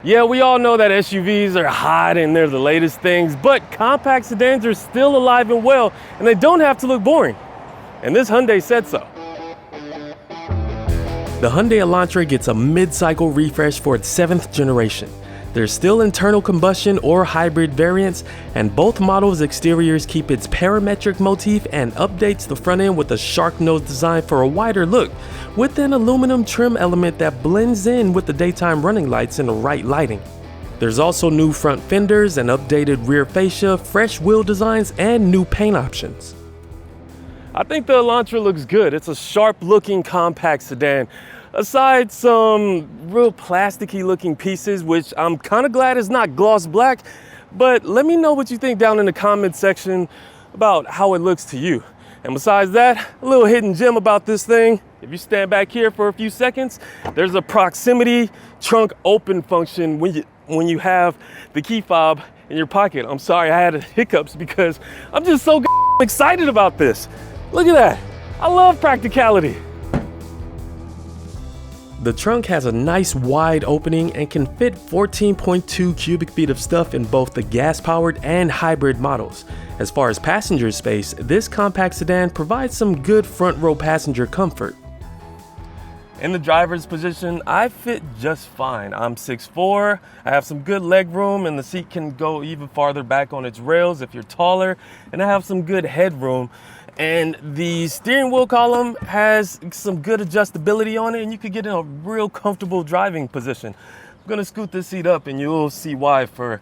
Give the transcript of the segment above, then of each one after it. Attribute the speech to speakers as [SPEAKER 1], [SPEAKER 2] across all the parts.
[SPEAKER 1] Yeah, we all know that SUVs are hot and they're the latest things, but compact sedans are still alive and well, and they don't have to look boring. And this Hyundai said so. The Hyundai Elantra gets a mid-cycle refresh for its 7th generation. There's still internal combustion or hybrid variants, and both models' exteriors keep its parametric motif and updates the front end with a shark nose design for a wider look, with an aluminum trim element that blends in with the daytime running lights in the right lighting. There's also new front fenders, an updated rear fascia, fresh wheel designs, and new paint options. I think the Elantra looks good. It's a sharp-looking compact sedan. Aside some real plasticky looking pieces, which I'm kind of glad is not gloss black, but let me know what you think down in the comment section about how it looks to you. And besides that, a little hidden gem about this thing. If you stand back here for a few seconds, there's a proximity trunk open function when you have the key fob in your pocket. I'm sorry I had hiccups because I'm just so excited about this. Look at that. I love practicality. The trunk has a nice wide opening and can fit 14.2 cubic feet of stuff in both the gas-powered and hybrid models. As far as passenger space, this compact sedan provides some good front row passenger comfort. In the driver's position, I fit just fine. I'm 6'4", I have some good leg room, and the seat can go even farther back on its rails if you're taller, and I have some good headroom. And the steering wheel column has some good adjustability on it, and you could get in a real comfortable driving position. I'm gonna scoot this seat up and you'll see why for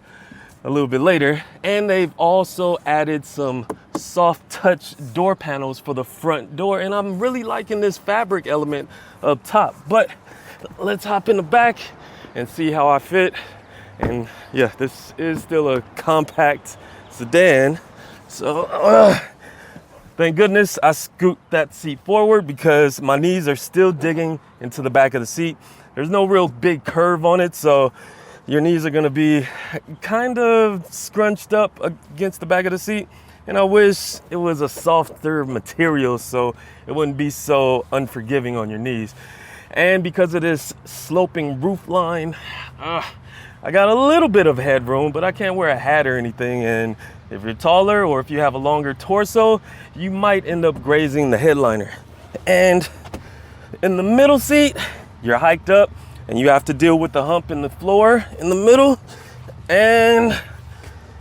[SPEAKER 1] a little bit later. And they've also added some soft touch door panels for the front door, and I'm really liking this fabric element up top. But let's hop in the back and see how I fit. And yeah, this is still a compact sedan, so thank goodness I scoot that seat forward because my knees are still digging into the back of the seat. There's no real big curve on it, so your knees are gonna be kind of scrunched up against the back of the seat. And I wish it was a softer material so it wouldn't be so unforgiving on your knees. And because of this sloping roof line, I got a little bit of headroom, but I can't wear a hat or anything. And if you're taller or if you have a longer torso, you might end up grazing the headliner. And in the middle seat, you're hiked up and you have to deal with the hump in the floor in the middle. And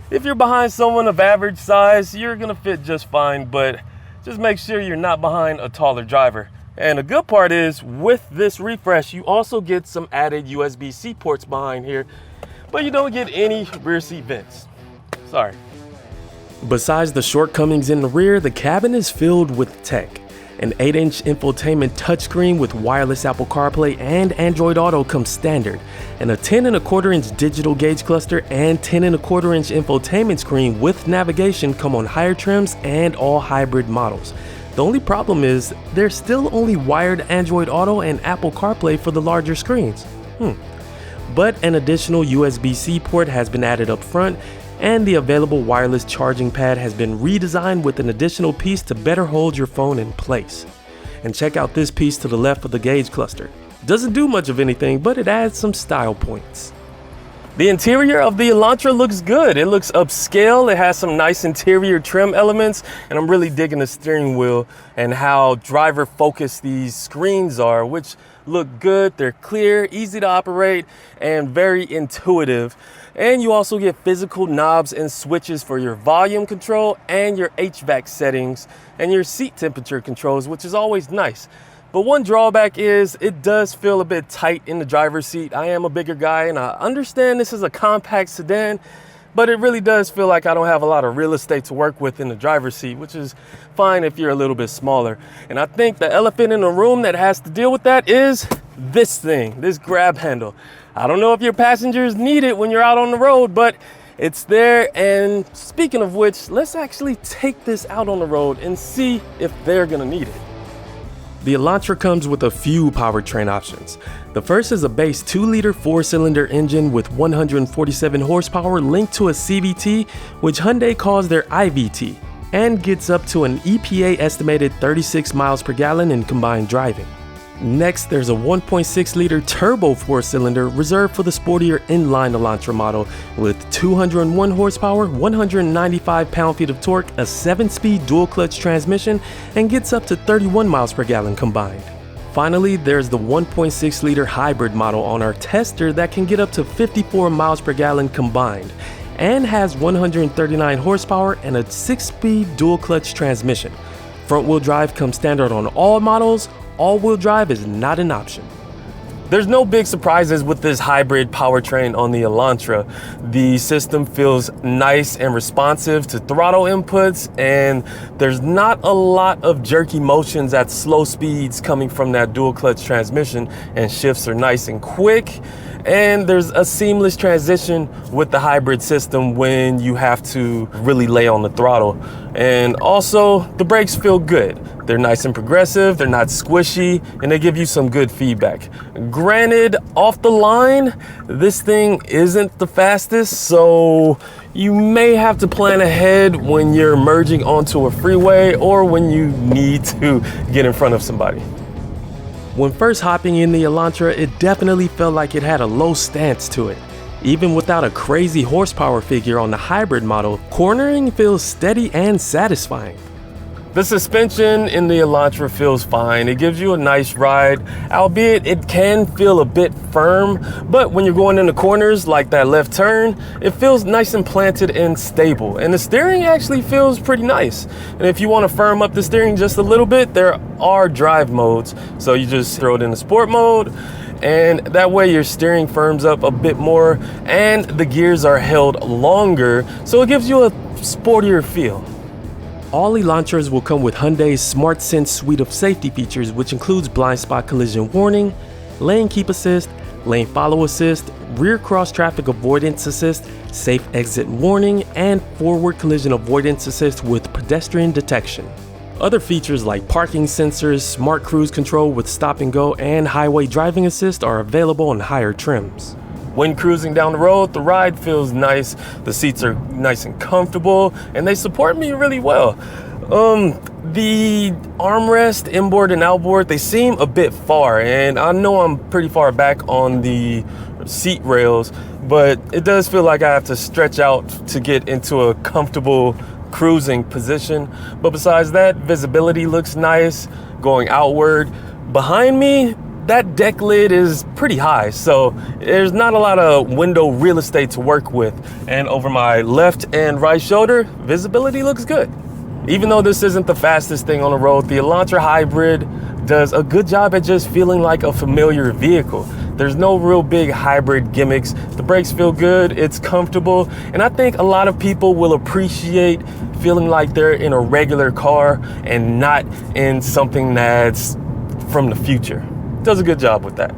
[SPEAKER 1] if you're behind someone of average size, you're gonna fit just fine, but just make sure you're not behind a taller driver. And the good part is with this refresh, you also get some added USB-C ports behind here, but you don't get any rear seat vents. Sorry. Besides the shortcomings in the rear, the cabin is filled with tech. An 8-inch infotainment touchscreen with wireless Apple CarPlay and Android Auto comes standard, and a 10.25-inch digital gauge cluster and 10.25-inch infotainment screen with navigation come on higher trims and all hybrid models. The only problem is there's still only wired Android Auto and Apple CarPlay for the larger screens. But an additional USB-C port has been added up front, and the available wireless charging pad has been redesigned with an additional piece to better hold your phone in place. And check out this piece to the left of the gauge cluster. Doesn't do much of anything, but it adds some style points. The interior of the Elantra looks good. It looks upscale. It has some nice interior trim elements, and I'm really digging the steering wheel and how driver focused these screens are, which look good. They're clear, easy to operate, and very intuitive. And you also get physical knobs and switches for your volume control and your HVAC settings and your seat temperature controls, which is always nice. But one drawback is it does feel a bit tight in the driver's seat. I am a bigger guy and I understand this is a compact sedan, but it really does feel like I don't have a lot of real estate to work with in the driver's seat, which is fine if you're a little bit smaller. And I think the elephant in the room that has to deal with that is this thing, this grab handle. I don't know if your passengers need it when you're out on the road, but it's there. And speaking of which, let's actually take this out on the road and see if they're gonna need it. The Elantra comes with a few powertrain options. The first is a base 2-liter 4-cylinder engine with 147 horsepower linked to a CVT, which Hyundai calls their IVT, and gets up to an EPA estimated 36 miles per gallon in combined driving. Next, there's a 1.6-liter turbo 4-cylinder reserved for the sportier inline Elantra model with 201 horsepower, 195 pound-feet of torque, a 7-speed dual-clutch transmission, and gets up to 31 miles per gallon combined. Finally, there's the 1.6-liter hybrid model on our tester that can get up to 54 miles per gallon combined and has 139 horsepower and a 6-speed dual-clutch transmission. Front-wheel drive comes standard on all models. All-wheel drive is not an option. There's no big surprises with this hybrid powertrain on the Elantra. The system feels nice and responsive to throttle inputs, and there's not a lot of jerky motions at slow speeds coming from that dual clutch transmission, and shifts are nice and quick. And there's a seamless transition with the hybrid system when you have to really lay on the throttle. And also, the brakes feel good. They're nice and progressive, they're not squishy, and they give you some good feedback. Granted, off the line, this thing isn't the fastest, so you may have to plan ahead when you're merging onto a freeway or when you need to get in front of somebody. When first hopping in the Elantra, it definitely felt like it had a low stance to it. Even without a crazy horsepower figure on the hybrid model, cornering feels steady and satisfying. The suspension in the Elantra feels fine. It gives you a nice ride, albeit it can feel a bit firm, but when you're going into corners like that left turn, it feels nice and planted and stable. And the steering actually feels pretty nice. And if you want to firm up the steering just a little bit, there are drive modes. So you just throw it in the sport mode, and that way your steering firms up a bit more and the gears are held longer, so it gives you a sportier feel. All Elantras will come with Hyundai's Smart Sense suite of safety features, which includes blind spot collision warning, lane keep assist, lane follow assist, rear cross traffic avoidance assist, safe exit warning, and forward collision avoidance assist with pedestrian detection. Other features like parking sensors, smart cruise control with stop and go, and highway driving assist are available on higher trims. When cruising down the road, the ride feels nice, the seats are nice and comfortable, and they support me really well. The armrest, inboard and outboard, they seem a bit far, and I know I'm pretty far back on the seat rails, but it does feel like I have to stretch out to get into a comfortable cruising position. But besides that, visibility looks nice going outward. Behind me, that deck lid is pretty high, so there's not a lot of window real estate to work with. And over my left and right shoulder, visibility looks good. Even though this isn't the fastest thing on the road, the Elantra Hybrid does a good job at just feeling like a familiar vehicle. There's no real big hybrid gimmicks. The brakes feel good, it's comfortable, and I think a lot of people will appreciate feeling like they're in a regular car and not in something that's from the future. Does a good job with that.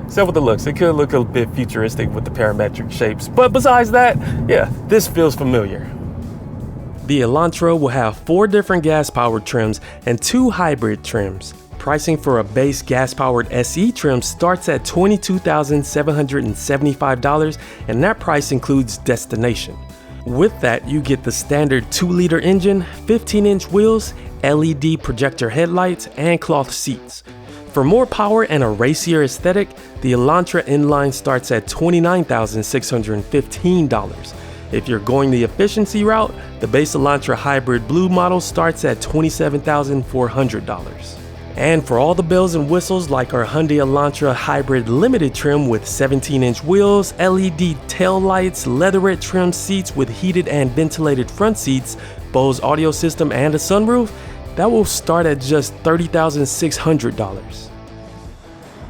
[SPEAKER 1] Except with the looks, it could look a bit futuristic with the parametric shapes, but besides that, yeah, this feels familiar. The Elantra will have 4 different gas-powered trims and 2 hybrid trims. Pricing for a base gas-powered SE trim starts at $22,775, and that price includes destination. With that, you get the standard 2-liter engine, 15-inch wheels, LED projector headlights, and cloth seats. For more power and a racier aesthetic, the Elantra inline starts at $29,615. If you're going the efficiency route, the base Elantra Hybrid Blue model starts at $27,400. And for all the bells and whistles like our Hyundai Elantra Hybrid Limited trim with 17-inch wheels, LED tail lights, leatherette trim seats with heated and ventilated front seats, Bose audio system, and a sunroof, that will start at just $30,600.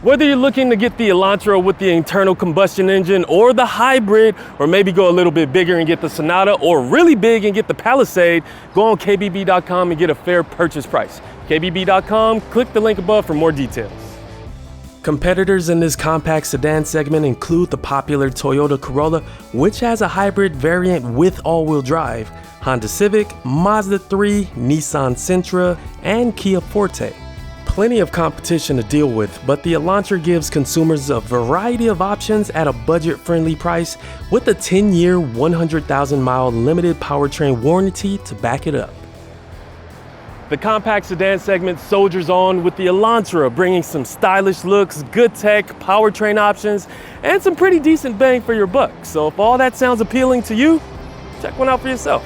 [SPEAKER 1] Whether you're looking to get the Elantra with the internal combustion engine or the hybrid, or maybe go a little bit bigger and get the Sonata, or really big and get the Palisade, go on kbb.com and get a fair purchase price. kbb.com, click the link above for more details. Competitors in this compact sedan segment include the popular Toyota Corolla, which has a hybrid variant with all-wheel drive, Honda Civic, Mazda 3, Nissan Sentra, and Kia Forte. Plenty of competition to deal with, but the Elantra gives consumers a variety of options at a budget-friendly price with a 10-year, 100,000-mile limited powertrain warranty to back it up. The compact sedan segment soldiers on with the Elantra, bringing some stylish looks, good tech, powertrain options, and some pretty decent bang for your buck. So if all that sounds appealing to you, check one out for yourself.